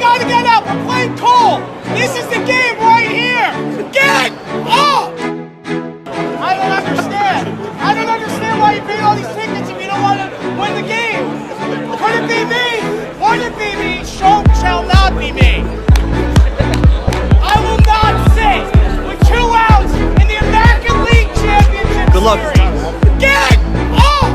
gotta get up. We're playing Cole. This is the game right here. Get up! I don't understand. I don't understand why you paid all these tickets if you don't want to win the game. Could it be me? Would it be me? Shall not be me. I will not sit with 2 outs in the American League Championship Good luck. Series. Get up!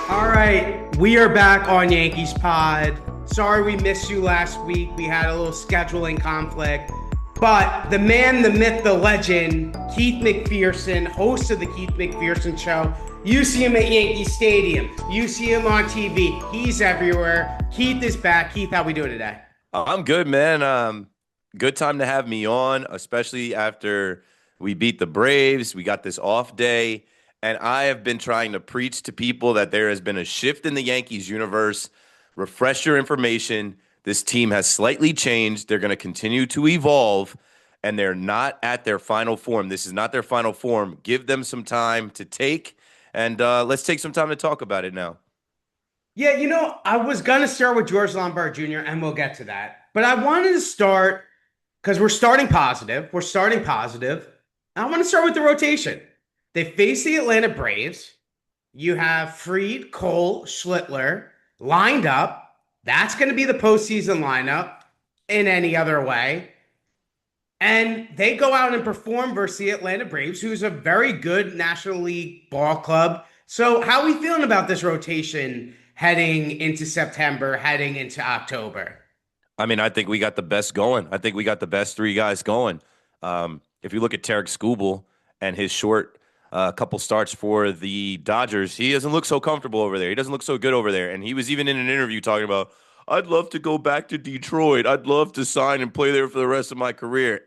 All right, we are back on Yankees Pod. Sorry we missed you last week. We had a little scheduling conflict. But the man, the myth, the legend, Keith McPherson, host of the Keith McPherson Show. You see him at Yankee Stadium. You see him on TV. He's everywhere. Keith is back. Keith, how we doing today? I'm good, man. Good time to have me on, especially after we beat the Braves. We got this off day, and I have been trying to preach to people that there has been a shift in the Yankees universe. Refresh your information. This team has slightly changed. They're going to continue to evolve, and they're not at their final form. This is not their final form. Give them some time to take, and let's take some time to talk about it now. Yeah, I was going to start with George Lombard Jr., and we'll get to that. But I wanted to start, because we're starting positive. I want to start with the rotation. They face the Atlanta Braves. You have Fried, Cole, Schlittler lined up. That's going to be the postseason lineup in any other way. And they go out and perform versus the Atlanta Braves, who's a very good National League ball club. So how are we feeling about this rotation heading into September, heading into October? I mean, I think we got the best going. I think we got the best 3 guys going. If you look at Tarek Skubal and his short couple starts for the Dodgers, he doesn't look so comfortable over there. He doesn't look so good over there. And he was even in an interview talking about, I'd love to go back to Detroit. I'd love to sign and play there for the rest of my career.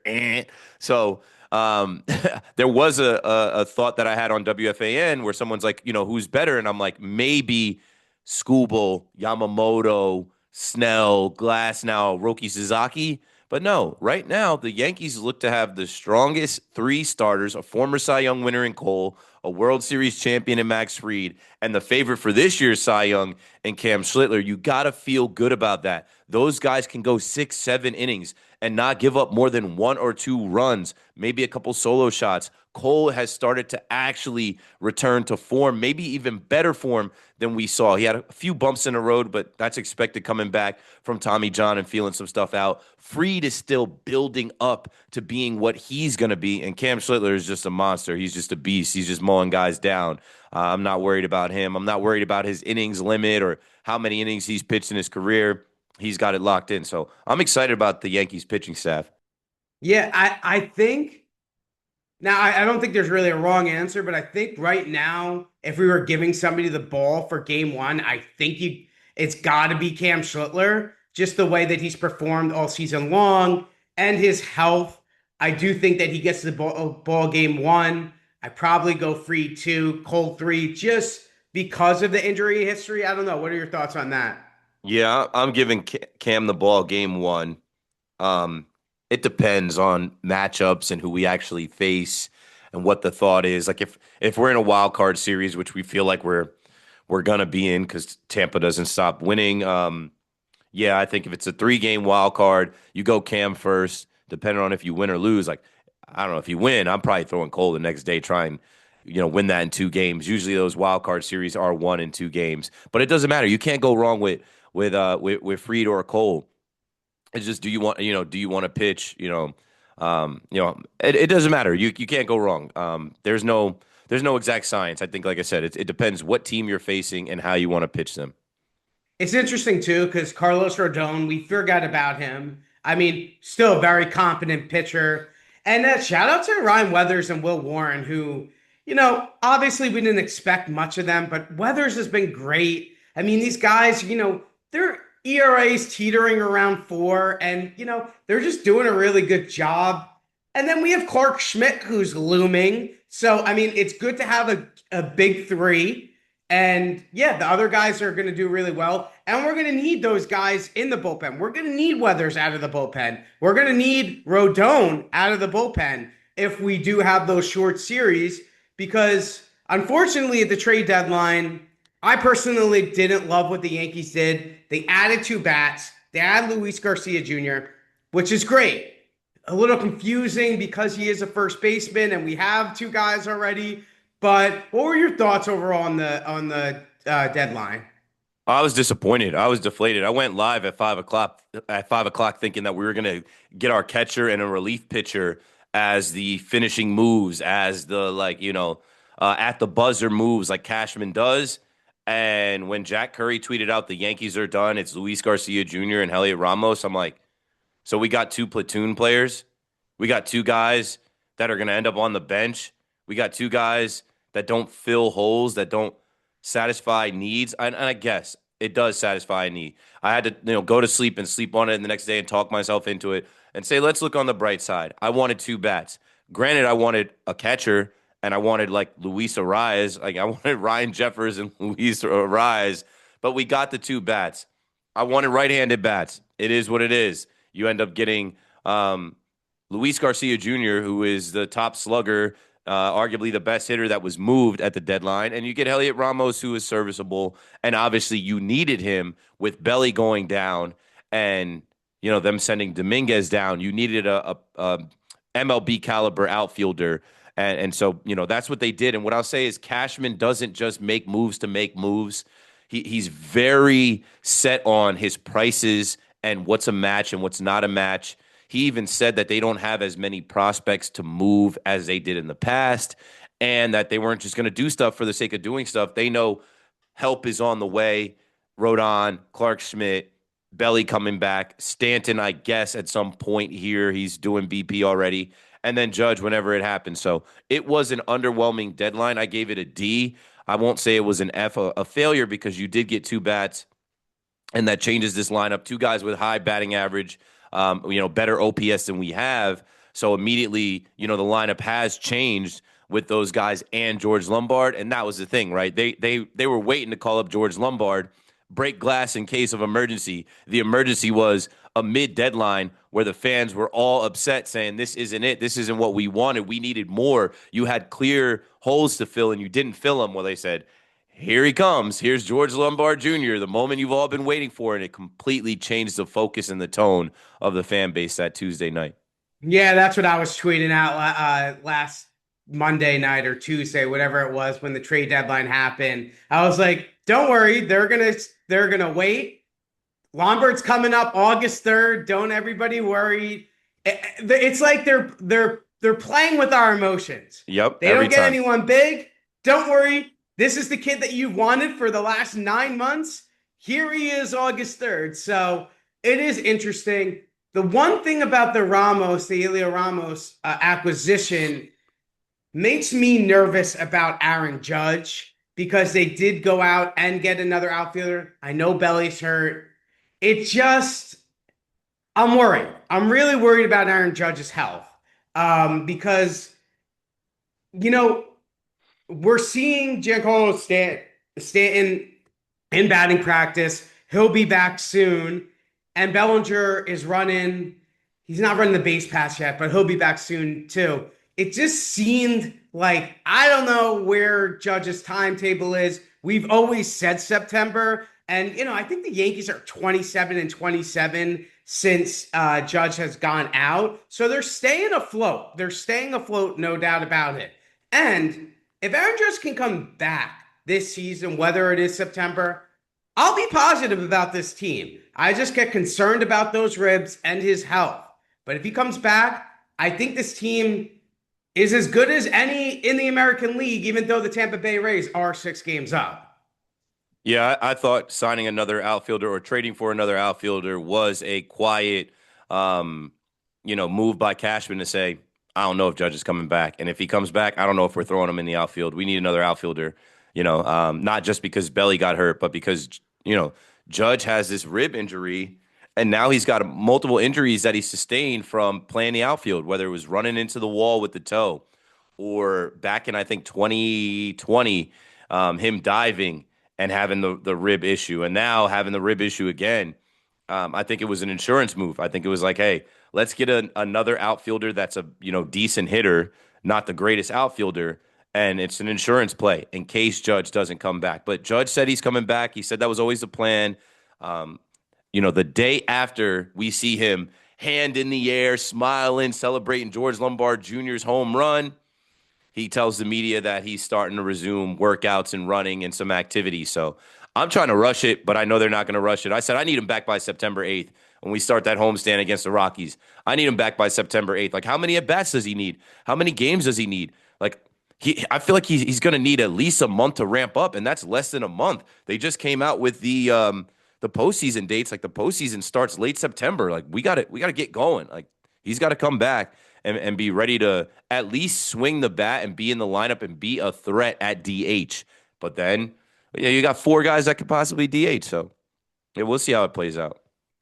So there was a thought that I had on WFAN where someone's like, who's better? And I'm like, maybe Skubal, Yamamoto, Snell, Glasnow, Roki Sasaki. But no, right now, the Yankees look to have the strongest 3 starters, a former Cy Young winner in Cole, a World Series champion in Max Fried, and the favorite for this year's Cy Young in Cam Schlittler. You got to feel good about that. Those guys can go 6, 7 innings and not give up more than 1 or 2 runs, maybe a couple solo shots. Cole has started to actually return to form, maybe even better form than we saw. He had a few bumps in the road, but that's expected coming back from Tommy John and feeling some stuff out. Fried is still building up to being what he's going to be, and Cam Schlittler is just a monster. He's just a beast. He's just mowing guys down. I'm not worried about him. I'm not worried about his innings limit or how many innings he's pitched in his career. He's got it locked in. So I'm excited about the Yankees pitching staff. Yeah, I think now I don't think there's really a wrong answer, but I think right now, if we were giving somebody the ball for game 1, I think it's got to be Cam Schlittler, just the way that he's performed all season long and his health. I do think that he gets the ball game 1. I probably go Fried 2, Cole 3, just because of the injury history. I don't know. What are your thoughts on that? Yeah, I'm giving Cam the ball game 1. It depends on matchups and who we actually face and what the thought is. Like if we're in a wild card series, which we feel like we're gonna be in because Tampa doesn't stop winning. Yeah, I think if it's a 3-game wild card, you go Cam first, depending on if you win or lose. Like, I don't know, if you win, I'm probably throwing Cole the next day, trying win that in 2 games. Usually those wild card series are 1 and 2 games, but it doesn't matter. You can't go wrong with Fried or Cole. It's just, do you want to pitch? It doesn't matter. You can't go wrong. There's no exact science. I think, like I said, it depends what team you're facing and how you want to pitch them. It's interesting too because Carlos Rodon, we forgot about him. I mean, still a very competent pitcher. And shout out to Ryan Weathers and Will Warren, who, obviously we didn't expect much of them, but Weathers has been great. I mean, these guys, they're ERA's teetering around 4, and, they're just doing a really good job. And then we have Clark Schmidt, who's looming. So, I mean, it's good to have a big 3. And, yeah, the other guys are going to do really well. And we're going to need those guys in the bullpen. We're going to need Weathers out of the bullpen. We're going to need Rodon out of the bullpen if we do have those short series. Because, unfortunately, at the trade deadline, I personally didn't love what the Yankees did. They added two bats. They added Luis Garcia Jr., which is great. A little confusing because he is a first baseman and we have two guys already. But what were your thoughts overall on the deadline? I was disappointed. I was deflated. I went live at 5 o'clock. At 5 o'clock, thinking that we were gonna get our catcher and a relief pitcher as the finishing moves, as the at the buzzer moves like Cashman does. And when Jack Curry tweeted out the Yankees are done, it's Luis Garcia Jr. and Heliot Ramos. I'm like, so we got two platoon players. We got two guys that are gonna end up on the bench. We got two guys that don't fill holes, that don't satisfy needs. And I guess it does satisfy a need. I had to, go to sleep and sleep on it the next day and talk myself into it and say, let's look on the bright side. I wanted two bats. Granted, I wanted a catcher and I wanted like Luis Ariz. Like I wanted Ryan Jeffers and Luis Ariz, but we got the two bats. I wanted right-handed bats. It is what it is. You end up getting Luis Garcia Jr., who is the top slugger, arguably the best hitter that was moved at the deadline. And you get Heliot Ramos, who is serviceable. And obviously you needed him with Belly going down and, them sending Dominguez down. You needed a MLB caliber outfielder. And so, that's what they did. And what I'll say is Cashman doesn't just make moves to make moves. He's very set on his prices and what's a match and what's not a match. He even said that they don't have as many prospects to move as they did in the past, and that they weren't just going to do stuff for the sake of doing stuff. They know help is on the way. Rodon, Clark Schmidt, Belly coming back, Stanton, I guess, at some point here. He's doing BP already, and then Judge whenever it happens. So it was an underwhelming deadline. I gave it a D. I won't say it was an F, a failure, because you did get two bats, and that changes this lineup. Two guys with high batting average, better OPS than we have. So immediately, the lineup has changed with those guys and George Lombard, and that was the thing, right? They were waiting to call up George Lombard, break glass in case of emergency. The emergency was a mid-deadline where the fans were all upset saying, this isn't it. This isn't what we wanted. We needed more. You had clear holes to fill, and you didn't fill them. Well, they said, here he comes. Here's George Lombard Jr., the moment you've all been waiting for, and it completely changed the focus and the tone of the fan base that Tuesday night. Yeah, that's what I was tweeting out last Monday night or Tuesday, whatever it was, when the trade deadline happened. I was like, don't worry, they're gonna wait. Lombard's coming up August 3rd. Don't everybody worry. It's like they're playing with our emotions. Yep. They don't get anyone big. Don't worry. This is the kid that you wanted for the last 9 months. Here he is August 3rd. So it is interesting. The one thing about the Heliot Ramos acquisition makes me nervous about Aaron Judge, because they did go out and get another outfielder. I know Belly's hurt. I'm worried. I'm really worried about Aaron Judge's health, because, we're seeing Giancarlo Stanton in batting practice. He'll be back soon. And Bellinger is running. He's not running the base pass yet, but he'll be back soon too. It just seemed like, I don't know where Judge's timetable is. We've always said September. And, I think the Yankees are 27-27 since Judge has gone out. So they're staying afloat. No doubt about it. And if Aaron Judge can come back this season, whether it is September, I'll be positive about this team. I just get concerned about those ribs and his health. But if he comes back, I think this team is as good as any in the American League, even though the Tampa Bay Rays are 6 games up. Yeah, I thought signing another outfielder or trading for another outfielder was a quiet, move by Cashman to say, I don't know if Judge is coming back. And if he comes back, I don't know if we're throwing him in the outfield. We need another outfielder, not just because Belly got hurt, but because, Judge has this rib injury, and now he's got multiple injuries that he sustained from playing the outfield, whether it was running into the wall with the toe or back in, I think, 2020, him diving and having the rib issue, and now having the rib issue again. I think it was an insurance move. I think it was like, hey, let's get another outfielder that's a decent hitter, not the greatest outfielder, and it's an insurance play in case Judge doesn't come back. But Judge said he's coming back. He said that was always the plan. Um, the day after we see him hand in the air, smiling, celebrating George Lombard Jr.'s home run, he tells the media that he's starting to resume workouts and running and some activity. So I'm trying to rush it, but I know they're not going to rush it. I said I need him back by September 8th when we start that homestand against the Rockies. I need him back by September 8th. Like, how many at-bats does he need? How many games does he need? Like, I feel like he's going to need at least a month to ramp up, and that's less than a month. They just came out with the postseason dates. Like, the postseason starts late September. Like, we got to get going. Like, he's got to come back and be ready to at least swing the bat and be in the lineup and be a threat at DH. But then, you got 4 guys that could possibly DH. So, we'll see how it plays out.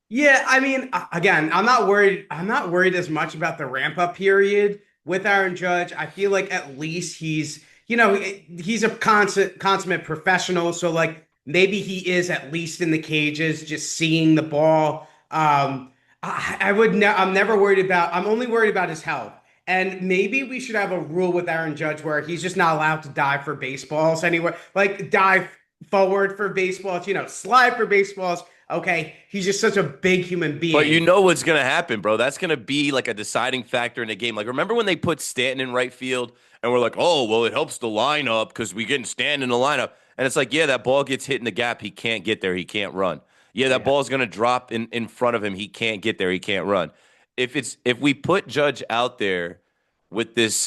Yeah, I mean, again, I'm not worried. I'm not worried as much about the ramp up period with Aaron Judge. I feel like at least he's a consummate professional. So like maybe he is at least in the cages, just seeing the ball. I'm never worried about. I'm only worried about his health. And maybe we should have a rule with Aaron Judge where he's just not allowed to dive for baseballs anywhere. Like dive forward for baseballs, slide for baseballs. Okay, he's just such a big human being. But you know what's going to happen, bro. That's going to be like a deciding factor in a game. Like, remember when they put Stanton in right field and we're like, oh, well, it helps the lineup because we get Stanton in the lineup. And it's like, yeah, that ball gets hit in the gap. He can't get there. He can't run. Yeah, that ball is going to drop in front of him. He can't get there. He can't run. If we put Judge out there with this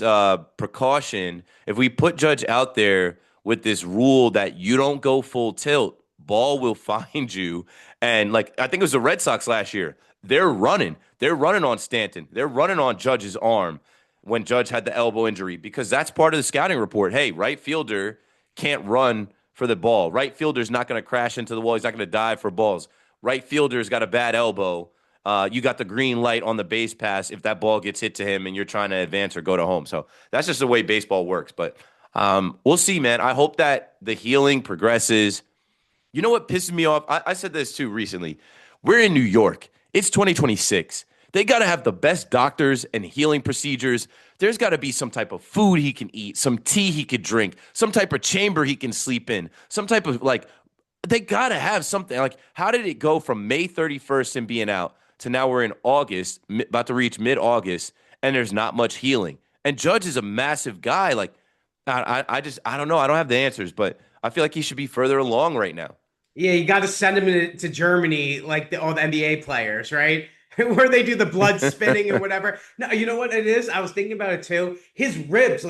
precaution, if we put Judge out there with this rule that you don't go full tilt, ball will find you. And like I think it was the Red Sox last year. They're running on Stanton. They're running on Judge's arm when Judge had the elbow injury because that's part of the scouting report. Hey, right fielder can't run for the ball. Right fielder's not going to crash into the wall. He's not going to dive for balls. Right fielder's got a bad elbow. You got the green light on the base pass if that ball gets hit to him and you're trying to advance or go to home. So that's just the way baseball works. But we'll see, man. I hope that the healing progresses. You know what pisses me off? I said this too recently. We're in New York. It's 2026. They got to have the best doctors and healing procedures. There's got to be some type of food he can eat, some tea he could drink, some type of chamber he can sleep in, some type of they got to have something. Like, how did it go from May 31st and being out to now we're in August, about to reach mid-August, and there's not much healing? And Judge is a massive guy. Like, I don't know. I don't have the answers, but I feel like he should be further along right now. Yeah, you got to send him to Germany like all the NBA players, right? Where they do the blood spinning and whatever. No, you know what it is? I was thinking about it too. His ribs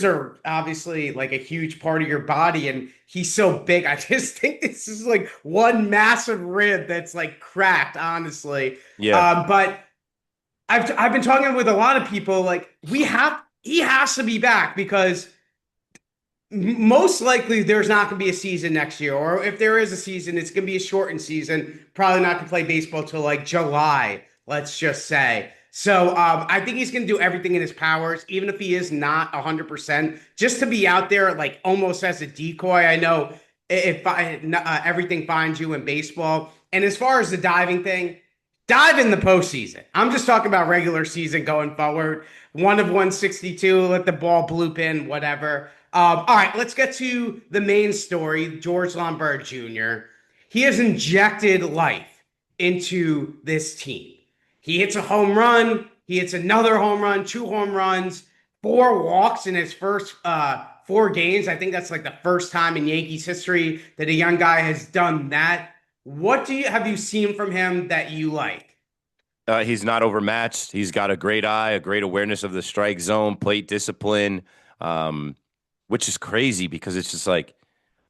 are obviously like a huge part of your body, and he's so big. I just think this is like one massive rib that's like cracked, honestly. Yeah. But I've been talking with a lot of people. Like he has to be back because most likely there's not going to be a season next year, or if there is a season, it's going to be a shortened season. Probably not going to play baseball till like July, let's just say. So I think he's going to do everything in his powers, even if he is not 100%, just to be out there like almost as a decoy. I know if everything finds you in baseball. And as far as the diving thing, dive in the postseason. I'm just talking about regular season going forward. 1 of 162, let the ball bloop in, whatever. All right, let's get to the main story, George Lombard Jr. He has injected life into this team. He hits a home run. He hits another home run, 2 home runs, 4 walks in his first 4 games. I think that's like the first time in Yankees history that a young guy has done that. What have you seen from him that you like? He's not overmatched. He's got a great eye, a great awareness of the strike zone, plate discipline. Which is crazy because it's just like,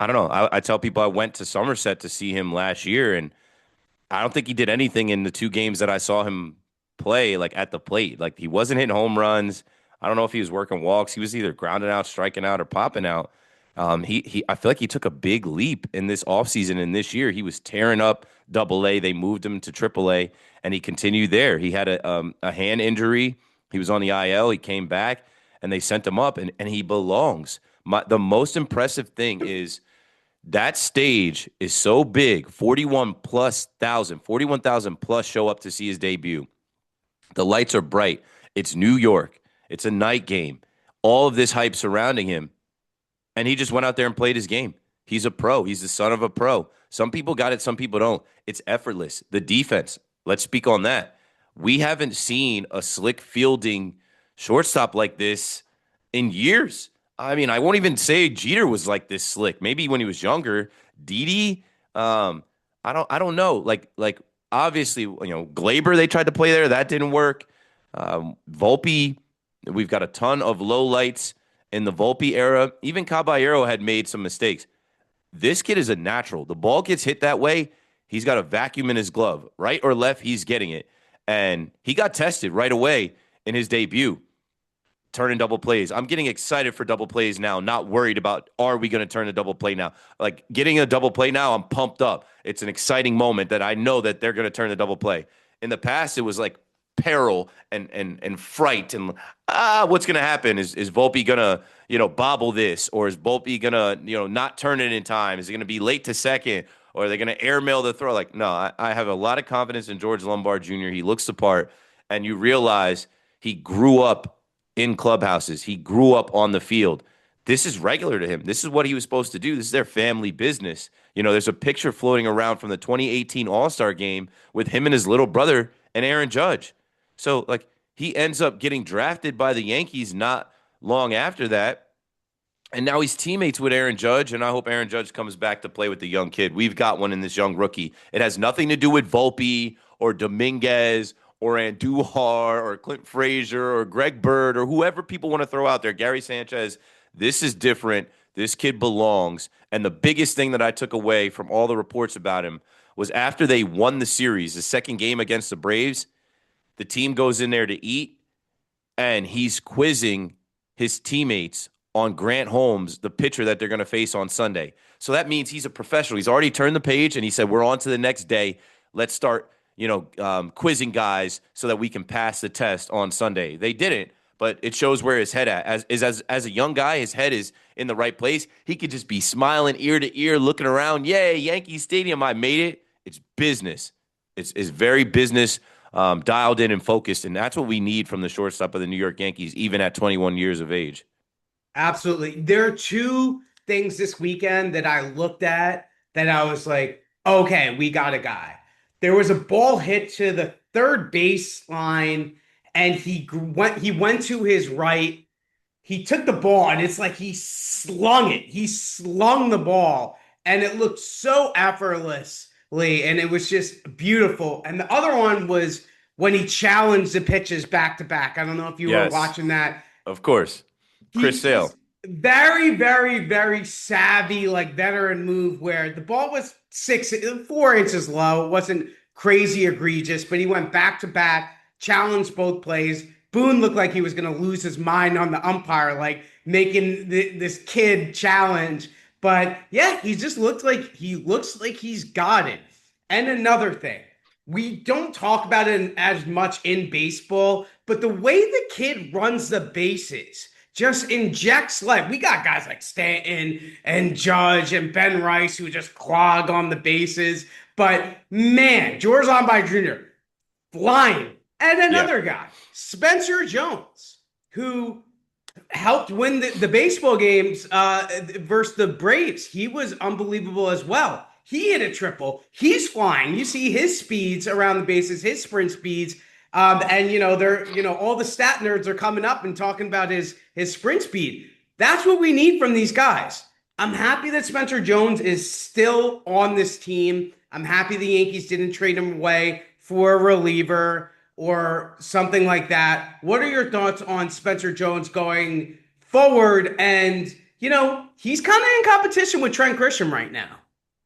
I don't know. I tell people I went to Somerset to see him last year, and I don't think he did anything in the 2 games that I saw him play, like at the plate. Like, he wasn't hitting home runs. I don't know if he was working walks. He was either grounding out, striking out, or popping out. I feel like he took a big leap in this offseason, and this year he was tearing up Double-A. They moved him to Triple-A, and he continued there. He had a hand injury. He was on the IL. He came back, and they sent him up, and he belongs. The most impressive thing is that stage is so big, 41,000 plus show up to see his debut. The lights are bright. It's New York. It's a night game. all of this hype surrounding him, and he just went out there and played his game. He's a pro. He's the son of a pro. Some people got it, some people don't. It's effortless. The defense, let's speak on that. We haven't seen a slick fielding shortstop like this in years. I mean, I won't even say Jeter was like this slick. Maybe when he was younger. Didi, I don't know. Like obviously, Glaber, they tried to play there. That didn't work. Volpe, we've got a ton of low lights in the Volpe era. Even Caballero had made some mistakes. This kid is a natural. The ball gets hit that way, he's got a vacuum in his glove. Right or left, he's getting it. And he got tested right away in his debut, turning double plays. I'm getting excited for double plays now, not worried about are we going to turn a double play now. Like getting a double play now, I'm pumped up. It's an exciting moment that I know that they're going to turn the double play. In the past, it was like peril and fright and what's going to happen? Is Volpe going to bobble this, or is Volpe going to not turn it in time? Is it going to be late to second, or are they going to airmail the throw? Like, no, I have a lot of confidence in George Lombard Jr. He looks the part, and you realize he grew up in clubhouses. He grew up on the field. This is regular to him. This is what he was supposed to do. This is their family business. There's a picture floating around from the 2018 All-Star game with him and his little brother and Aaron Judge. So, like, he ends up getting drafted by the Yankees not long after that. And now he's teammates with Aaron Judge, and I hope Aaron Judge comes back to play with the young kid. We've got one in this young rookie. It has nothing to do with Volpe or Dominguez or Andujar or Clint Frazier or Greg Bird or whoever people want to throw out there, Gary Sanchez. This is different. This kid belongs. And the biggest thing that I took away from all the reports about him was after they won the series, the second game against the Braves, the team goes in there to eat, and he's quizzing his teammates on Grant Holmes, the pitcher that they're going to face on Sunday. So that means he's a professional. He's already turned the page, and he said, we're on to the next day. Let's start, quizzing guys so that we can pass the test on Sunday. They didn't, but it shows where his head at. As a young guy, his head is in the right place. He could just be smiling ear to ear, looking around. Yay, Yankee Stadium, I made it. It's business. It's very business. Dialed in and focused, and that's what we need from the shortstop of the New York Yankees, even at 21 years of age. Absolutely. There are two things this weekend that I looked at that I was like, okay, we got a guy. There was a ball hit to the third base line, and he went to his right. He took the ball, and it's like he slung it. He slung the ball, and it looked so effortlessly, and it was just beautiful. And the other one was when he challenged the pitches back to back. I don't know if you were watching that. Of course. Chris Sale. Very, very, very savvy, like veteran move where the ball was 4 inches low. It wasn't crazy egregious, but he went back to back, challenged both plays. Boone looked like he was going to lose his mind on the umpire, like making this kid challenge. But yeah, he just looks like he's got it. And another thing, we don't talk about it as much in baseball, but the way the kid runs the bases just injects life. We got guys like Stanton and Judge and Ben Rice who just clog on the bases. But man, George Lombard Jr. flying. And another guy, Spencer Jones, who helped win the baseball games versus the Braves. He was unbelievable as well. He hit a triple. He's flying. You see his speeds around the bases, his sprint speeds. And they're all the stat nerds are coming up and talking about his sprint speed. That's what we need from these guys. I'm happy that Spencer Jones is still on this team. I'm happy the Yankees didn't trade him away for a reliever or something like that. What are your thoughts on Spencer Jones going forward? And he's kind of in competition with Trent Grisham right now.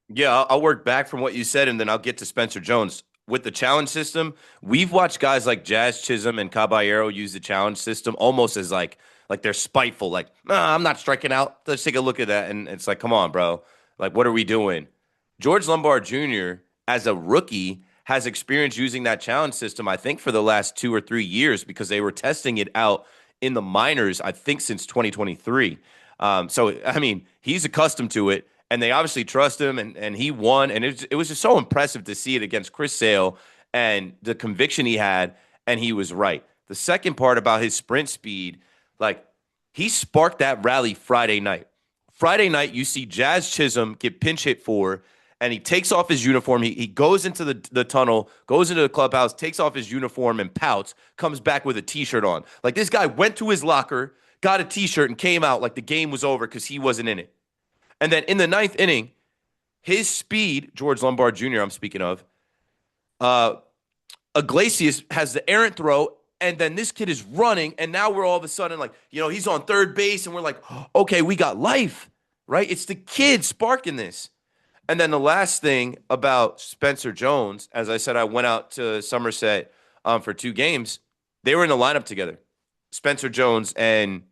Yeah, I'll work back from what you said, and then I'll get to Spencer Jones. With the challenge system, we've watched guys like Jazz Chisholm and Caballero use the challenge system almost as like they're spiteful. Like, nah, I'm not striking out. Let's take a look at that. And it's like, come on, bro. Like, what are we doing? George Lombard Jr., as a rookie, has experience using that challenge system, I think, for the last 2 or 3 years because they were testing it out in the minors, I think, since 2023. So, I mean, he's accustomed to it. And they obviously trust him, and he won. And it was just so impressive to see it against Chris Sale and the conviction he had, and he was right. The second part about his sprint speed, like He sparked that rally Friday night. Friday night, you see Jazz Chisholm get pinch hit for, and he takes off his uniform. He goes into the tunnel, goes into the clubhouse, takes off his uniform and pouts, comes back with a T-shirt on. Like, this guy went to his locker, got a T-shirt, and came out like the game was over because he wasn't in it. And then in the ninth inning, his speed, George Lombard Jr., I'm speaking of, Iglesias has the errant throw, and then this kid is running, and now we're all of a sudden like, he's on third base, and we're like, okay, we got life, right? It's the kid sparking this. And then the last thing about Spencer Jones, as I said, I went out to Somerset for 2 games. They were in the lineup together, Spencer Jones and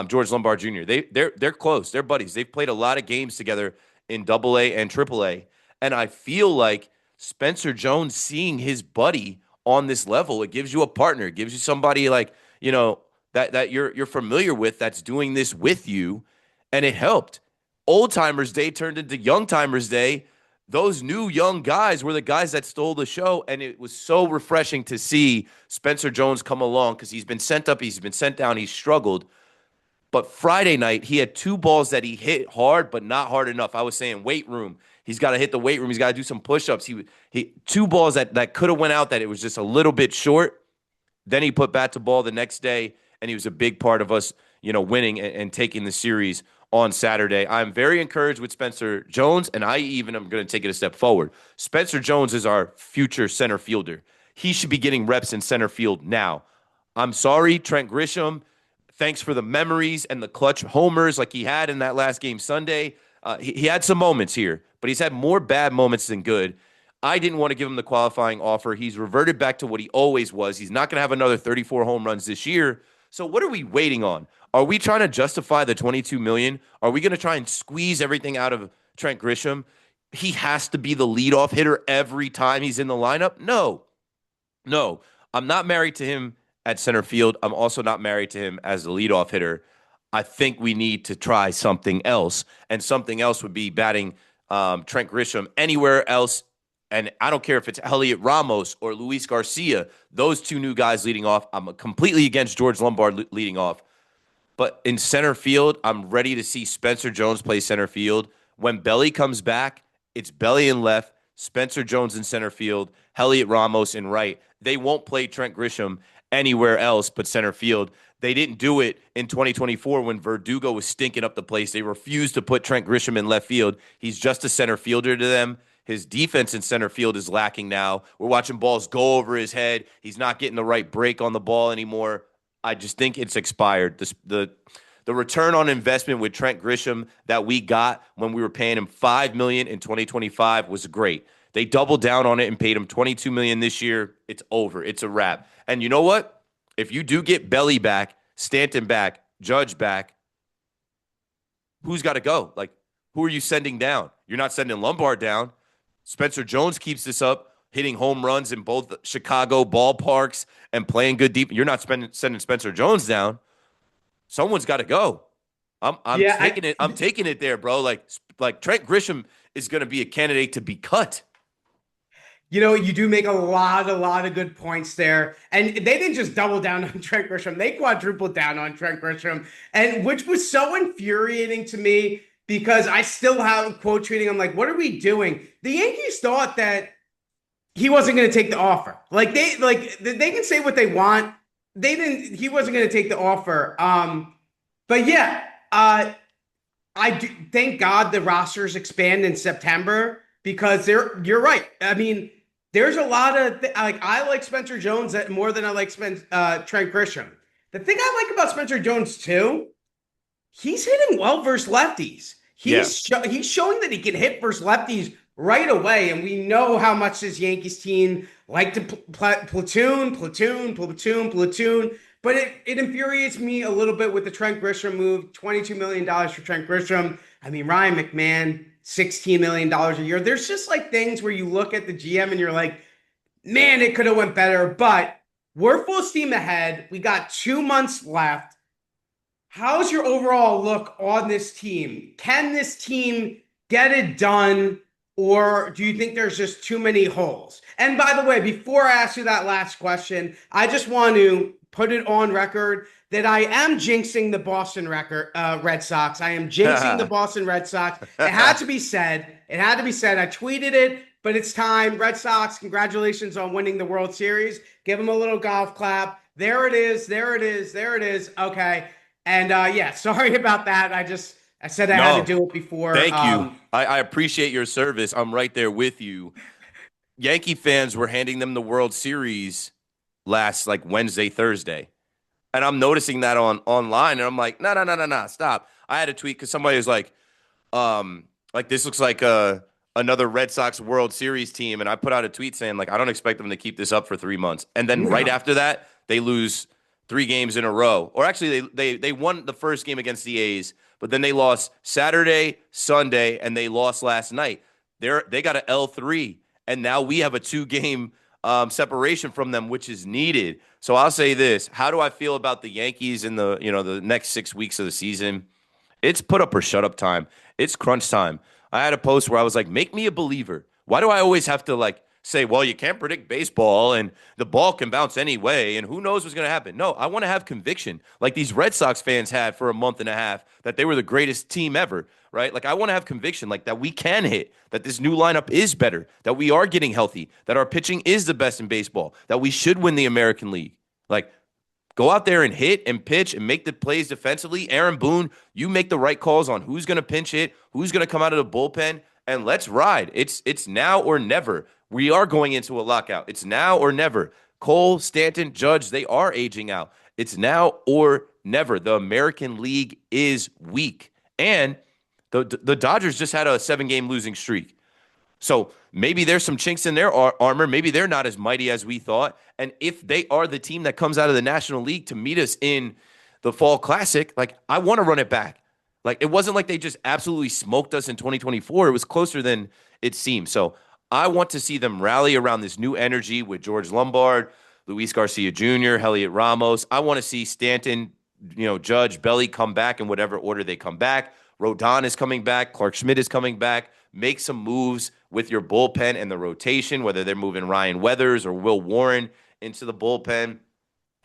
George Lombard Jr. They're close. They're buddies. They've played a lot of games together in AA and AAA, and I feel like Spencer Jones seeing his buddy on this level, it gives you a partner. It gives you somebody like, that you're familiar with that's doing this with you, and it helped. Old Timers Day turned into Young Timers Day. Those new young guys were the guys that stole the show, and it was so refreshing to see Spencer Jones come along because he's been sent up, he's been sent down, he's struggled. But Friday night, he had 2 balls that he hit hard, but not hard enough. I was saying weight room. He's got to hit the weight room. He's got to do some push-ups. He 2 balls that could have went out that it was just a little bit short. Then he put bat to ball the next day, and he was a big part of us, winning and taking the series on Saturday. I'm very encouraged with Spencer Jones, and I even am going to take it a step forward. Spencer Jones is our future center fielder. He should be getting reps in center field now. I'm sorry, Trent Grisham. Thanks for the memories and the clutch homers like he had in that last game Sunday. He had some moments here, but he's had more bad moments than good. I didn't want to give him the qualifying offer. He's reverted back to what he always was. He's not going to have another 34 home runs this year. So what are we waiting on? Are we trying to justify the $22 million? Are we going to try and squeeze everything out of Trent Grisham? He has to be the leadoff hitter every time he's in the lineup? No. I'm not married to him at center field. I'm also not married to him as the leadoff hitter. I think we need to try something else, and something else would be batting Trent Grisham anywhere else. And I don't care if it's Elliot Ramos or Luis Garcia, those 2 new guys leading off. I'm completely against George Lombard leading off. But in center field, I'm ready to see Spencer Jones play center field. When Belly comes back, it's Belly in left, Spencer Jones in center field, Elliot Ramos in right. They won't play Trent Grisham anywhere else but center field. They didn't do it in 2024 when Verdugo was stinking up the place. They refused to put Trent Grisham in left field. He's just a center fielder to them. His defense in center field is lacking now. We're watching balls go over his head. He's not getting the right break on the ball anymore. I just think it's expired. The return on investment with Trent Grisham that we got when we were paying him $5 million in 2025 was great. They doubled down on it and paid him $22 million this year. It's over. It's a wrap. And you know what? If you do get Belly back, Stanton back, Judge back, who's got to go? Like, who are you sending down? You're not sending Lombard down. Spencer Jones keeps this up, hitting home runs in both Chicago ballparks and playing good deep. You're not sending Spencer Jones down. Someone's got to go. I'm taking it there, bro. Like Trent Grisham is going to be a candidate to be cut. You do make a lot of good points there. And they didn't just double down on Trent Grisham. They quadrupled down on Trent Grisham, and which was so infuriating to me because I still have quote tweeting. I'm like, what are we doing? The Yankees thought that he wasn't going to take the offer. They can say what they want. He wasn't going to take the offer. But yeah, I do thank God the rosters expand in September because you're right. I mean, there's a lot of I like Spencer Jones more than I like Trent Grisham. The thing I like about Spencer Jones too, he's hitting well versus lefties. He's showing that he can hit versus lefties right away, and we know how much this Yankees team like to platoon. But it infuriates me a little bit with the Trent Grisham move. $22 million for Trent Grisham. I mean, Ryan McMahon, $16 million a year. There's just things where you look at the GM and you're like, man, it could have went better. But we're full steam ahead. We got 2 months left. How's your overall look on this team? Can this team get it done, or do you think there's just too many holes? And by the way, before I ask you that last question, I just want to put it on record that I am jinxing the Red Sox. I am jinxing the Boston Red Sox. It had to be said. It had to be said. I tweeted it, but it's time. Red Sox, congratulations on winning the World Series. Give them a little golf clap. There it is. There it is. There it is. Okay. And yeah, sorry about that. I said I had to do it before. Thank you. I appreciate your service. I'm right there with you. Yankee fans were handing them the World Series last like Wednesday, Thursday. And I'm noticing that online, and I'm like, no, stop. I had a tweet because somebody was like this looks like another Red Sox World Series team, and I put out a tweet saying like I don't expect them to keep this up for 3 months. And then right after that, they lose 3 games in a row. Or actually, they won the first game against the A's, but then they lost Saturday, Sunday, and they lost last night. They got an L3, and now we have a 2-game separation from them, which is needed. So I'll say this: how do I feel about the Yankees in the next 6 weeks of the season? It's put up or shut up time. It's crunch time. I had a post where I was like, make me a believer. Why do I always have to like say, well, you can't predict baseball and the ball can bounce anyway and who knows what's going to happen? No, I want to have conviction like these Red Sox fans had for a month and a half that they were the greatest team ever, right? Like I want to have conviction like that we can hit, that this new lineup is better, that we are getting healthy, that our pitching is the best in baseball, that we should win the American League. Like go out there and hit and pitch and make the plays defensively. Aaron Boone, you make the right calls on who's going to pinch hit, who's going to come out of the bullpen, and let's ride. It's now or never. We are going into a lockout. It's now or never. Cole, Stanton, Judge, they are aging out. It's now or never. The American League is weak. And the Dodgers just had a 7-game losing streak. So maybe there's some chinks in their armor. Maybe they're not as mighty as we thought. And if they are the team that comes out of the National League to meet us in the Fall Classic, like I want to run it back. Like it wasn't like they just absolutely smoked us in 2024. It was closer than it seemed. So I want to see them rally around this new energy with George Lombard, Luis Garcia Jr., Heliot Ramos. I want to see Stanton, Judge, Belly come back in whatever order they come back. Rodon is coming back. Clark Schmidt is coming back. Make some moves with your bullpen and the rotation, whether they're moving Ryan Weathers or Will Warren into the bullpen,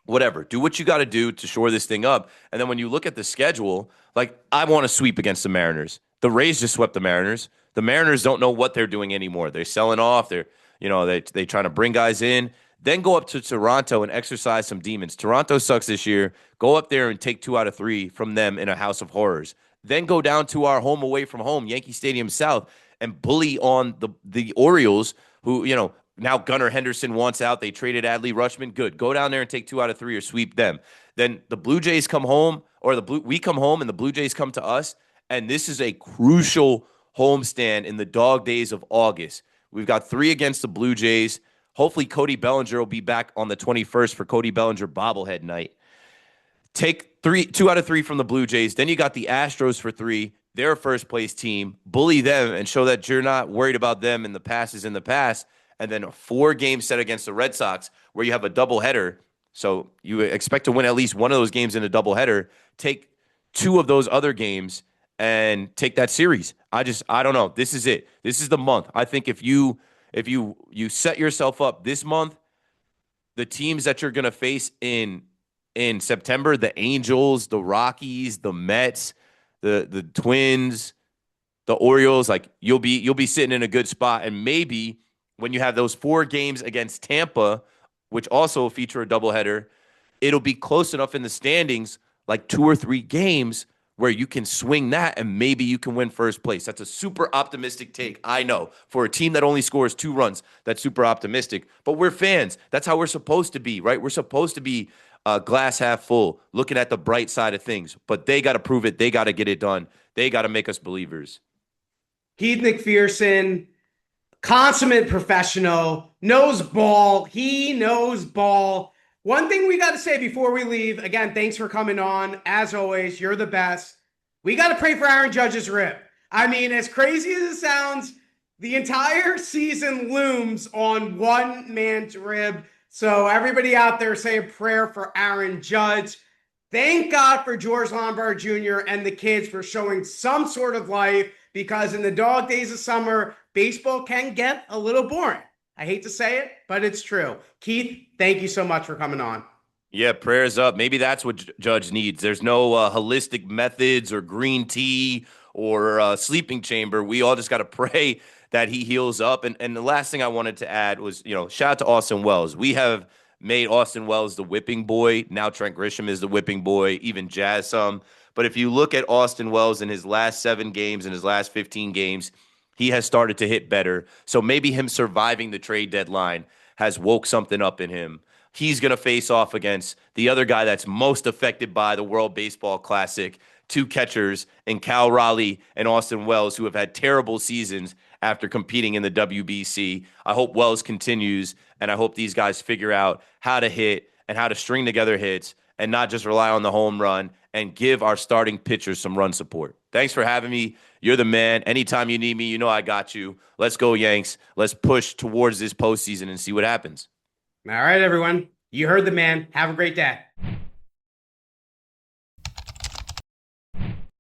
whatever. Do what you got to do to shore this thing up. And then when you look at the schedule, like I want to sweep against the Mariners. The Rays just swept the Mariners. The Mariners don't know what they're doing anymore. They're selling off. They're trying to bring guys in. Then go up to Toronto and exercise some demons. Toronto sucks this year. Go up there and take 2 out of 3 from them in a house of horrors. Then go down to our home away from home, Yankee Stadium South, and bully on the Orioles, who, now Gunnar Henderson wants out. They traded Adley Rutschman. Good. Go down there and take 2 out of 3 or sweep them. Then the Blue Jays come home, or we come home and the Blue Jays come to us, and this is a crucial homestand in the dog days of August. We've got 3 against the Blue Jays. Hopefully Cody Bellinger will be back on the 21st for Cody Bellinger bobblehead night. Take 2 out of 3 from the Blue Jays. Then you got the Astros for 3. They're a first-place team. Bully them and show that you're not worried about them and the past is in the past. And then a 4-game set against the Red Sox where you have a doubleheader. So you expect to win at least one of those games in a doubleheader. Take 2 of those other games and take that series. I don't know. This is it. This is the month. I think if you set yourself up this month, the teams that you're going to face in September, the Angels, the Rockies, the Mets, the Twins, the Orioles, like you'll be sitting in a good spot. And maybe when you have those 4 games against Tampa, which also feature a doubleheader, it'll be close enough in the standings, like 2 or 3 games where you can swing that and maybe you can win first place. That's a super optimistic take, I know. For a team that only scores 2 runs, that's super optimistic. But we're fans. That's how we're supposed to be, right? We're supposed to be glass half full, looking at the bright side of things. But they got to prove it. They got to get it done. They got to make us believers. Keith McPherson, consummate professional, knows ball. He knows ball. One thing we got to say before we leave, again, thanks for coming on. As always, you're the best. We got to pray for Aaron Judge's rib. I mean, as crazy as it sounds, the entire season looms on one man's rib. So everybody out there say a prayer for Aaron Judge. Thank God for George Lombard Jr. and the kids for showing some sort of life, because in the dog days of summer, baseball can get a little boring. I hate to say it, but it's true. Keith, thank you so much for coming on. Yeah, prayers up. Maybe that's what Judge needs. There's no holistic methods or green tea or sleeping chamber. We all just got to pray that he heals up. And the last thing I wanted to add was, shout out to Austin Wells. We have made Austin Wells the whipping boy. Now Trent Grisham is the whipping boy, even Jazz some. But if you look at Austin Wells in his last 7 games, in his last 15 games, he has started to hit better. So maybe him surviving the trade deadline has woke something up in him. He's going to face off against the other guy that's most affected by the World Baseball Classic, two catchers in Cal Raleigh and Austin Wells, who have had terrible seasons after competing in the WBC. I hope Wells continues, and I hope these guys figure out how to hit and how to string together hits and not just rely on the home run and give our starting pitchers some run support. Thanks for having me. You're the man. Anytime you need me, you know I got you. Let's go, Yanks. Let's push towards this postseason and see what happens. All right, everyone. You heard the man. Have a great day.